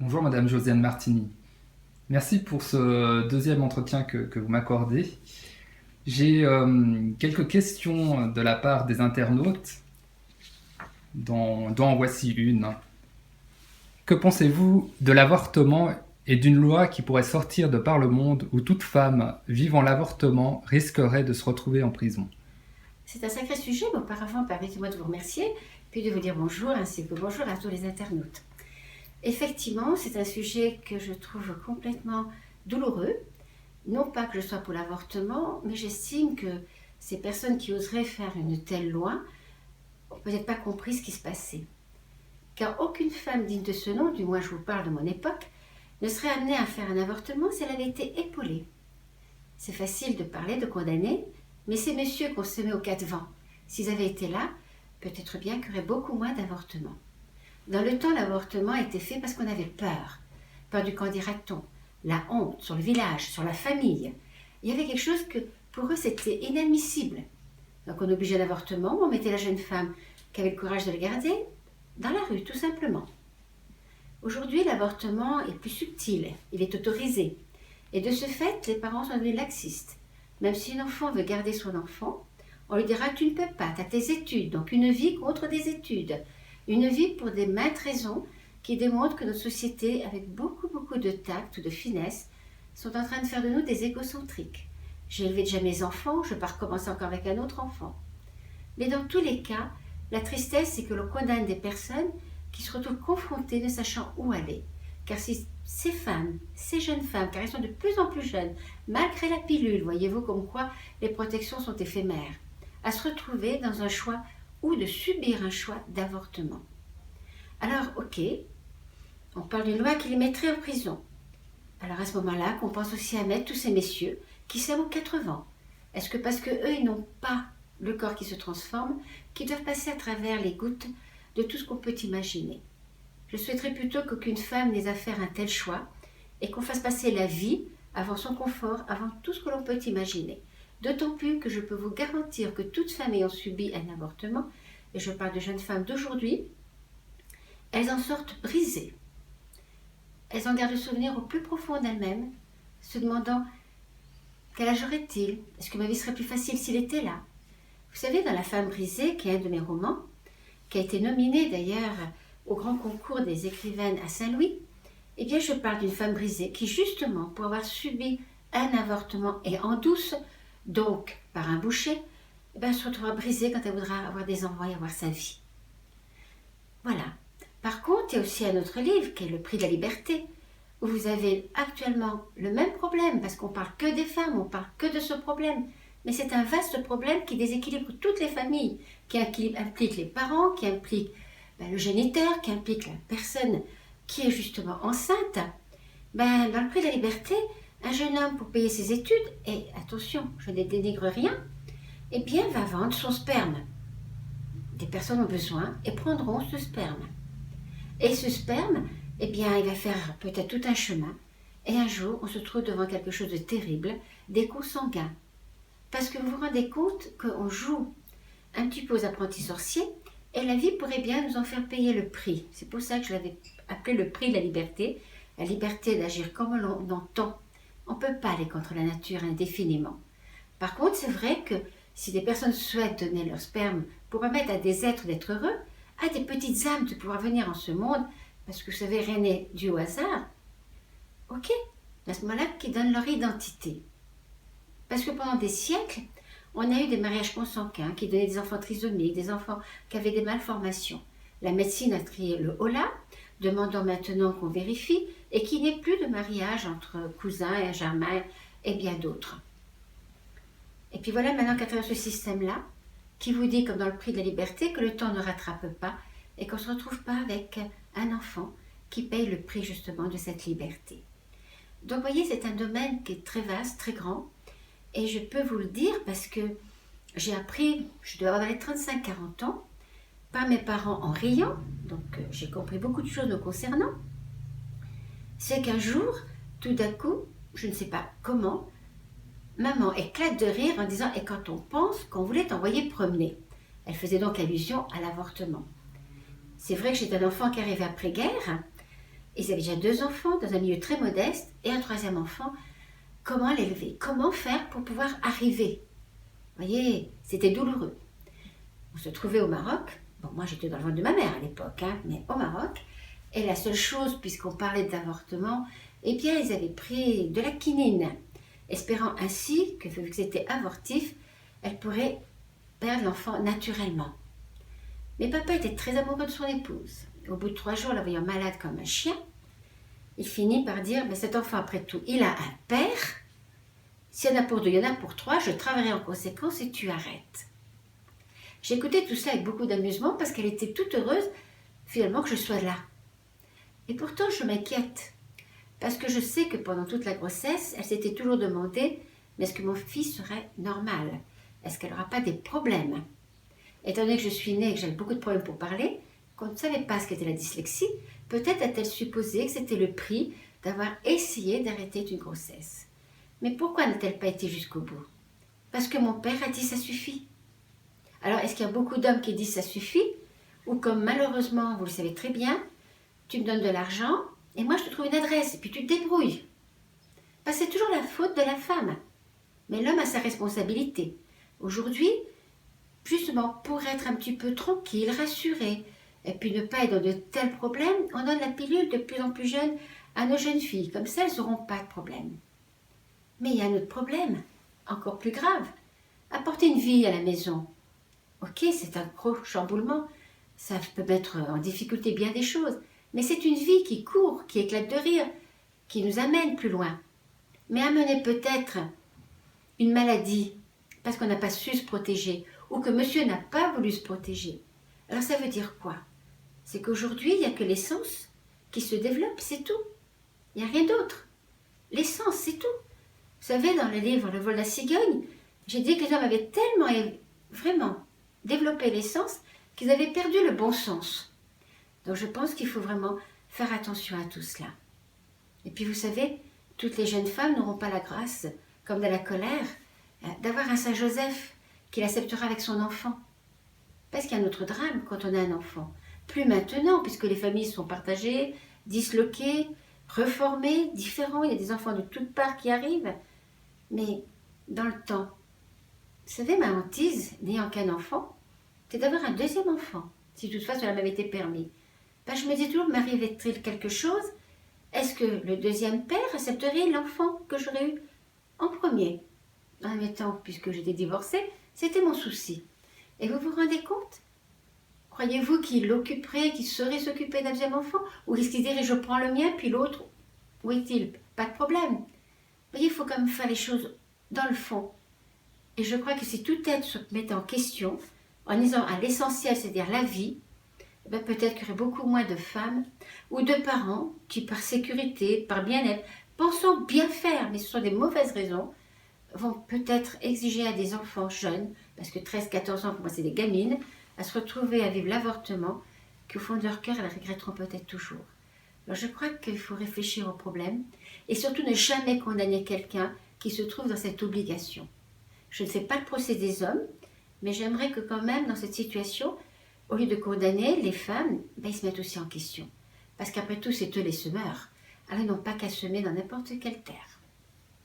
Bonjour Madame Josiane Martini. Merci pour ce deuxième entretien que vous m'accordez. J'ai quelques questions de la part des internautes, dont en voici une. Que pensez-vous de l'avortement et d'une loi qui pourrait sortir de par le monde où toute femme vivant l'avortement risquerait de se retrouver en prison? C'est un sacré sujet, mais auparavant, permettez-moi de vous remercier, puis de vous dire bonjour, ainsi que bonjour à tous les internautes. Effectivement, c'est un sujet que je trouve complètement douloureux. Non pas que je sois pour l'avortement, mais j'estime que ces personnes qui oseraient faire une telle loi n'ont peut-être pas compris ce qui se passait. Car aucune femme digne de ce nom, du moins je vous parle de mon époque, ne serait amenée à faire un avortement si elle avait été épaulée. C'est facile de parler, de condamner, mais ces messieurs qu'on se met au cas de vent, s'ils avaient été là, peut-être bien qu'il y aurait beaucoup moins d'avortements. Dans le temps, l'avortement était fait parce qu'on avait peur. Peur du qu'en dira-t-on, la honte sur le village, sur la famille. Il y avait quelque chose que, pour eux, c'était inadmissible. Donc on obligeait l'avortement, on mettait la jeune femme qui avait le courage de le garder dans la rue, tout simplement. Aujourd'hui, l'avortement est plus subtil, il est autorisé. Et de ce fait, les parents sont devenus laxistes. Même si un enfant veut garder son enfant, on lui dira « tu ne peux pas, tu as tes études », donc une vie contre des études. Une vie pour des maintes raisons qui démontrent que notre société, avec beaucoup de tact ou de finesse, sont en train de faire de nous des égocentriques. J'ai élevé déjà mes enfants, je ne vais pas recommencer encore avec un autre enfant. Mais dans tous les cas, la tristesse, c'est que l'on condamne des personnes qui se retrouvent confrontées ne sachant où aller. Car si ces femmes, ces jeunes femmes, car elles sont de plus en plus jeunes, malgré la pilule, voyez-vous comme quoi les protections sont éphémères, à se retrouver dans un choix ou de subir un choix d'avortement. Alors, ok, on parle d'une loi qui les mettrait en prison. Alors à ce moment-là, qu'on pense aussi à mettre tous ces messieurs qui s'aiment aux 80. Est-ce que parce qu'eux, ils n'ont pas le corps qui se transforme, qu'ils doivent passer à travers les gouttes de tout ce qu'on peut imaginer? Je souhaiterais plutôt qu'aucune femme n'ait à faire un tel choix et qu'on fasse passer la vie avant son confort, avant tout ce que l'on peut imaginer. D'autant plus que je peux vous garantir que toute femme ayant subi un avortement, et je parle de jeunes femmes d'aujourd'hui, elles en sortent brisées. Elles en gardent le souvenir au plus profond d'elles-mêmes, se demandant quel âge aurait-il? Est-ce que ma vie serait plus facile s'il était là? Vous savez, dans La femme brisée, qui est un de mes romans, qui a été nominé d'ailleurs au grand concours des écrivaines à Saint-Louis, eh bien je parle d'une femme brisée qui justement, pour avoir subi un avortement et en douce, donc par un boucher, elle se retrouvera brisée quand elle voudra avoir des enfants et avoir sa vie. Voilà. Par contre, il y a aussi un autre livre qui est Le prix de la liberté, où vous avez actuellement le même problème, parce qu'on parle que des femmes, on parle que de ce problème, mais c'est un vaste problème qui déséquilibre toutes les familles, qui implique les parents, qui implique le géniteur, qui implique la personne qui est justement enceinte. Dans le prix de la liberté, un jeune homme, pour payer ses études, et attention, je ne dénigre rien, eh bien va vendre son sperme. Des personnes ont besoin et prendront ce sperme. Et ce sperme, eh bien, il va faire peut-être tout un chemin. Et un jour, on se trouve devant quelque chose de terrible, des consanguins. Parce que vous vous rendez compte qu'on joue un petit peu aux apprentis sorciers, et la vie pourrait bien nous en faire payer le prix. C'est pour ça que je l'avais appelé le prix de la liberté d'agir comme l'on entend. On ne peut pas aller contre la nature indéfiniment. Par contre, c'est vrai que si des personnes souhaitent donner leur sperme pour permettre à des êtres d'être heureux, à des petites âmes de pouvoir venir en ce monde, parce que vous savez, rien n'est dû au hasard, ok, à ce moment-là, qui donnent leur identité. Parce que pendant des siècles, on a eu des mariages consanguins qui donnaient des enfants trisomiques, des enfants qui avaient des malformations. La médecine a trié le holà, demandant maintenant qu'on vérifie, et qu'il n'y ait plus de mariage entre cousins et germains et bien d'autres. Et puis voilà maintenant qu'à travers ce système-là, qui vous dit, comme dans le prix de la liberté, que le temps ne rattrape pas et qu'on ne se retrouve pas avec un enfant qui paye le prix justement de cette liberté. Donc vous voyez, c'est un domaine qui est très vaste, très grand, et je peux vous le dire parce que j'ai appris, je dois avoir les 35-40 ans, par mes parents en riant, donc j'ai compris beaucoup de choses me concernant, c'est qu'un jour, tout d'un coup, je ne sais pas comment, maman éclate de rire en disant « Et quand on pense qu'on voulait t'envoyer promener ?» Elle faisait donc allusion à l'avortement. C'est vrai que j'étais un enfant qui arrivait après-guerre, Ils avaient déjà 2 enfants dans un milieu très modeste et un 3e enfant. Comment l'élever? Comment faire pour pouvoir arriver? Vous voyez, c'était douloureux. On se trouvait au Maroc. Bon, moi j'étais dans le ventre de ma mère à l'époque, hein, mais au Maroc. Et la seule chose, puisqu'on parlait d'avortement, eh bien ils avaient pris de la quinine, espérant ainsi que, vu que c'était avortif, elle pourrait perdre l'enfant naturellement. Mais papa était très amoureux de son épouse. Au bout de 3 jours, la voyant malade comme un chien, il finit par dire, mais cet enfant, après tout, il a un père. S'il y en a pour 2, il y en a pour 3, je travaillerai en conséquence et tu arrêtes. J'écoutais tout ça avec beaucoup d'amusement parce qu'elle était toute heureuse, finalement, que je sois là. Et pourtant, je m'inquiète. Parce que je sais que pendant toute la grossesse, elle s'était toujours demandé, mais est-ce que mon fils serait normal? Est-ce qu'elle n'aura pas des problèmes? Étant donné que je suis née et que j'avais beaucoup de problèmes pour parler, qu'on ne savait pas ce qu'était la dyslexie, peut-être a-t-elle supposé que c'était le prix d'avoir essayé d'arrêter une grossesse. Mais pourquoi n'a-t-elle pas été jusqu'au bout? Parce que mon père a dit ça suffit. Alors, est-ce qu'il y a beaucoup d'hommes qui disent ça suffit? Ou comme malheureusement, vous le savez très bien, tu me donnes de l'argent et moi je te trouve une adresse et puis tu te débrouilles. Parce que c'est toujours la faute de la femme. Mais l'homme a sa responsabilité. Aujourd'hui, justement, pour être un petit peu tranquille, rassuré, et puis ne pas être dans de tels problèmes, on donne la pilule de plus en plus jeune à nos jeunes filles. Comme ça, elles n'auront pas de problème. Mais il y a un autre problème, encore plus grave. Apporter une vie à la maison. Ok, c'est un gros chamboulement. Ça peut mettre en difficulté bien des choses. Mais c'est une vie qui court, qui éclate de rire, qui nous amène plus loin. Mais amener peut-être une maladie parce qu'on n'a pas su se protéger ou que monsieur n'a pas voulu se protéger. Alors ça veut dire quoi? C'est qu'aujourd'hui, il n'y a que l'essence qui se développe, c'est tout. Il n'y a rien d'autre. L'essence, c'est tout. Vous savez, dans le livre Le vol de la cigogne, j'ai dit que les hommes avaient tellement, vraiment développé l'essence qu'ils avaient perdu le bon sens. Donc je pense qu'il faut vraiment faire attention à tout cela. Et puis vous savez, toutes les jeunes femmes n'auront pas la grâce, comme dans la colère, d'avoir un Saint-Joseph qui l'acceptera avec son enfant. Parce qu'il y a un autre drame quand on a un enfant. Plus maintenant, puisque les familles sont partagées, disloquées, reformées, différentes. Il y a des enfants de toutes parts qui arrivent. Mais dans le temps, vous savez, ma hantise, n'ayant qu'un enfant, c'est d'avoir un 2e enfant, si toutefois cela m'avait été permis. Ben, je me dis toujours, m'arriverait-il quelque chose? Est-ce que le 2e père accepterait l'enfant que j'aurais eu en premier? En même temps, puisque j'étais divorcée, c'était mon souci. Et vous vous rendez compte? Croyez-vous qu'il l'occuperait, qu'il saurait s'occuper d'un 2e enfant? Ou est-ce qu'il dirait, je prends le mien, puis l'autre, où est-il? Pas de problème. Vous voyez, il faut quand même faire les choses dans le fond. Et je crois que si tout être se mettait en question, en disant à l'essentiel, c'est-à-dire la vie, ben peut-être qu'il y aurait beaucoup moins de femmes ou de parents qui, par sécurité, par bien-être, pensant bien faire, mais ce sont des mauvaises raisons, vont peut-être exiger à des enfants jeunes, parce que 13-14 ans, pour moi, c'est des gamines, à se retrouver à vivre l'avortement, qu'au fond de leur cœur, elles regretteront peut-être toujours. Alors je crois qu'il faut réfléchir au problème, et surtout ne jamais condamner quelqu'un qui se trouve dans cette obligation. Je ne fais pas le procès des hommes, mais j'aimerais que quand même, dans cette situation, au lieu de condamner les femmes, ben, ils se mettent aussi en question. Parce qu'après tout, c'est eux les semeurs. Alors ils n'ont pas qu'à semer dans n'importe quelle terre.